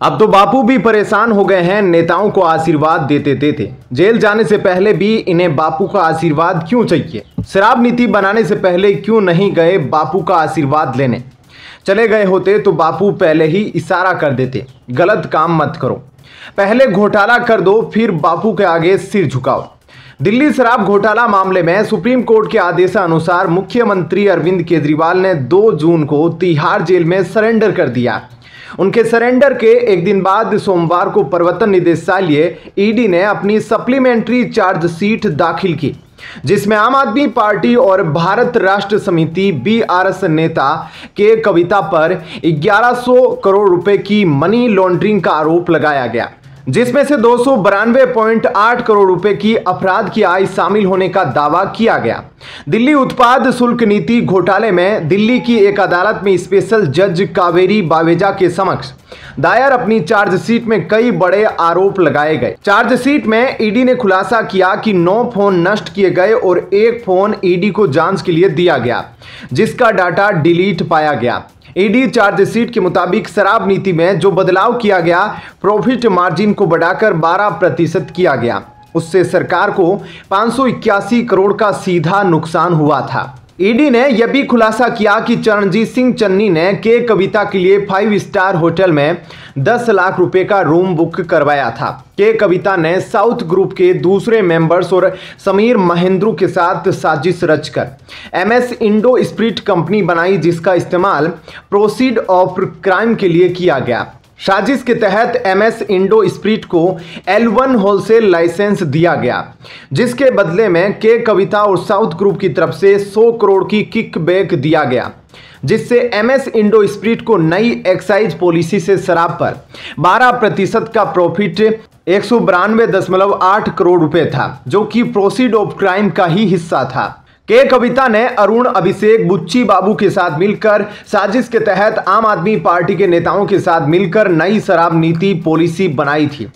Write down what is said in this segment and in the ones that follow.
अब तो बापू भी परेशान हो गए हैं नेताओं को आशीर्वाद देते देते। जेल जाने से पहले भी इन्हें बापू का आशीर्वाद क्यों चाहिए? शराब नीति बनाने से पहले क्यों नहीं गए बापू का आशीर्वाद लेने? चले गए होते तो बापू पहले ही इशारा कर देते, गलत काम मत करो, पहले घोटाला कर दो फिर बापू के आगे सिर झुकाओ। दिल्ली शराब घोटाला मामले में सुप्रीम कोर्ट के आदेशानुसार मुख्यमंत्री अरविंद केजरीवाल ने 2 जून को तिहाड़ जेल में सरेंडर कर दिया। उनके सरेंडर के एक दिन बाद सोमवार को प्रवर्तन निदेशालय ईडी ने अपनी सप्लीमेंट्री चार्जशीट दाखिल की, जिसमें आम आदमी पार्टी और भारत राष्ट्र समिति बीआरएस नेता के कविता पर 1100 करोड़ रुपए की मनी लॉन्ड्रिंग का आरोप लगाया गया, जिसमें से 292.8 करोड़ रुपए की अपराध की आय शामिल होने का दावा किया गया। दिल्ली उत्पाद शुल्क नीति घोटाले में दिल्ली की एक अदालत में स्पेशल जज कावेरी बावेजा के समक्ष दायर अपनी चार्जशीट में कई बड़े आरोप लगाए गए। चार्जशीट में ईडी ने खुलासा किया कि 9 फोन नष्ट किए गए और 1 फोन ईडी को जांच के लिए दिया गया, जिसका डाटा डिलीट पाया गया। ईडी चार्जशीट के मुताबिक शराब नीति में जो बदलाव किया गया, प्रॉफिट मार्जिन को बढ़ाकर 12% किया गया, उससे सरकार को 581 करोड़ का सीधा नुकसान हुआ था। ईडी ने यह भी खुलासा किया कि चरणजीत सिंह चन्नी ने के कविता के लिए 5 स्टार होटल में 10 लाख रुपए का रूम बुक करवाया था। के कविता ने साउथ ग्रुप के दूसरे मेंबर्स और समीर महेंद्रू के साथ साजिश रचकर MS इंडो स्पिरिट कंपनी बनाई, जिसका इस्तेमाल प्रोसीड ऑफ क्राइम के लिए किया गया। साजिश के तहत MS इंडो स्पिरिट को L1 होलसेल लाइसेंस दिया गया, जिसके बदले में के कविता और साउथ ग्रुप की तरफ से 100 करोड़ की किकबैक दिया गया, जिससे MS इंडो स्पिरिट को नई एक्साइज पॉलिसी से शराब पर 12% का प्रॉफिट 192.8 करोड़ रुपए था, जो कि प्रोसीड ऑफ क्राइम का ही हिस्सा था। के कविता ने अरुण अभिषेक बुच्ची बाबू के साथ मिलकर साजिश के तहत आम आदमी पार्टी के नेताओं के साथ मिलकर नई शराब नीति पॉलिसी बनाई थी।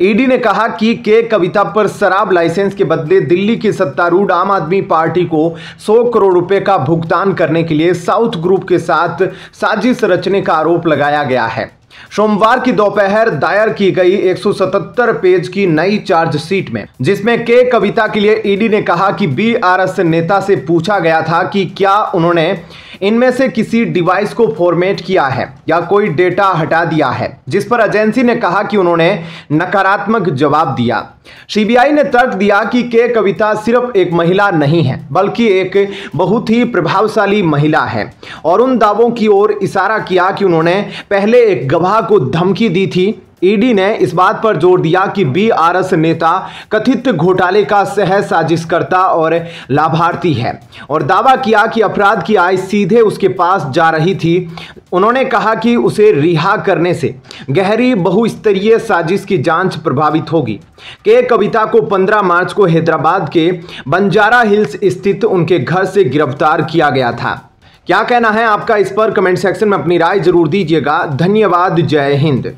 ईडी ने कहा कि के कविता पर शराब लाइसेंस के बदले दिल्ली की सत्तारूढ़ आम आदमी पार्टी को 100 करोड़ रुपए का भुगतान करने के लिए साउथ ग्रुप के साथ साजिश रचने का आरोप लगाया गया है। सोमवार की दोपहर दायर की गई 177 पेज की नई चार्जशीट में, जिसमें के कविता के लिए ईडी ने कहा कि बीआरएस नेता से पूछा गया था कि क्या उन्होंने इनमें से किसी डिवाइस को फॉर्मेट किया है या कोई डेटा हटा दिया है, जिस पर एजेंसी ने कहा कि उन्होंने नकारात्मक जवाब दिया। सीबीआई ने तर्क दिया कि के कविता सिर्फ एक महिला नहीं है, बल्कि एक बहुत ही प्रभावशाली महिला है, और उन दावों की ओर इशारा किया कि उन्होंने पहले एक गवाह को धमकी दी थी। ईडी ने इस बात पर जोर दिया कि बीआरएस नेता कथित घोटाले का सह साजिशकर्ता और लाभार्थी है, और दावा किया कि अपराध की आय सीधे उसके पास जा रही थी। उन्होंने कहा कि उसे रिहा करने से गहरी बहुस्तरीय साजिश की जांच प्रभावित होगी। के कविता को 15 मार्च को हैदराबाद के बंजारा हिल्स स्थित उनके घर से गिरफ्तार किया गया था। क्या कहना है आपका इस पर? कमेंट सेक्शन में अपनी राय जरूर दीजिएगा। धन्यवाद। जय हिंद।